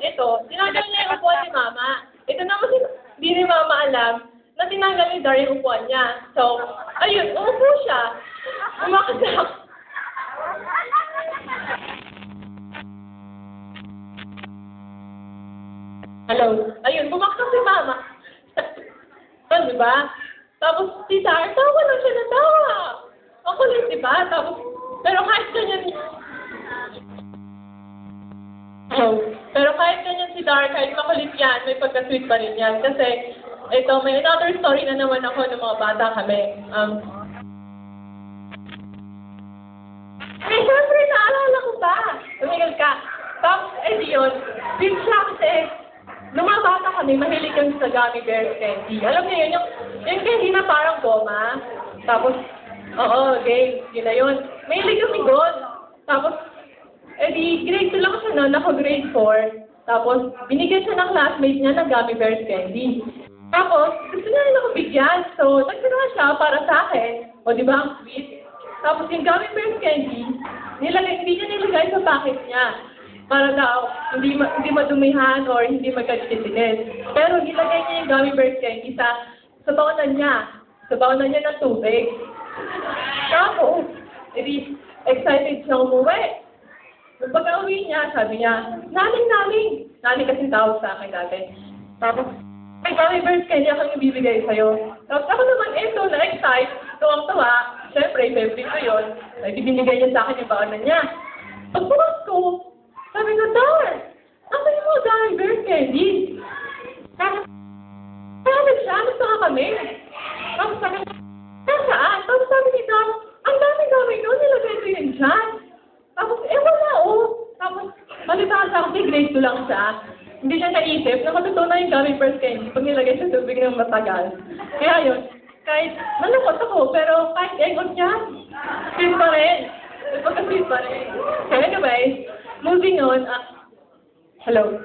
ito, tinanggal niya yung upuan ni Mama. Ito naman, hindi ni Mama alam na tinanggal ni Dar yung upuan niya. So, ayun, umupo siya. Umaksak. Hello? Ayun, bumaksak si Mama. Di ba? Tapos si Dar, tawa lang siya na tawa. Ako lang, di ba? Tapos, pero kahit ganyan, pero kahit ganyan si Dar, kahit makulit yan, may pagka-sweet pa rin yan. Kasi, ito, may another story na naman ako ng mga bata kami. Siyempre, naalala ko ba? Tumigil ka. Tapos, yun, din siya kasi, nung mga bata kami, mahilig yung sa gummy bears candy. Alam niyo yun, yung candy na parang goma. Tapos, oo, game, yun na yun. Mahilig kami doon. Tapos, di, grade 2 lang siya noon, ako grade 4. Tapos, binigyan siya ng classmate niya ng gummy bears candy. Tapos, gusto niya rin ako bigyan. So, nagtira siya para sa akin. O, di ba, ang sweet. Tapos, yung gummy bears candy, hindi niya nilagay sa packet niya. Para daw, hindi madumihan or hindi magkatitinis. Pero, nilagay niya yung gummy bears candy sa baonan niya. Sa baonan niya ng tubig. Tapos, edi, excited siya umuwi. Pagka-uwi niya, sabi niya, Naling! Naling kasi tawag sa akin dati. Tapos, may gummy bears candy akong ibibigay sa'yo. Tapos ako naman, na-excite, tuwang-tuwa. Siyempre, favorite ko yun. Ay, binigay niya sa akin yung baonan niya. Pagbukas ko, sabi ko, Dar, asan yung mga gummy bears candy? Tapos, siya, nagtaka kami. Tapos sabi ko, nasaan? Tapos sabi ni Dar, ang dami-dami nun, nilagay ko yun dyan. Tapos, wala, Tapos, malitaas ako, grade 2 lang siya. Hindi siya naisip na matutunan yung gummy bears candy pag nilagay sa tubig ng matagal. Kaya yun, kahit malungkot ako, pero kahit engot niya, sweet pa rin. Pagka-sweet pa rin. So anyway, moving on. Hello?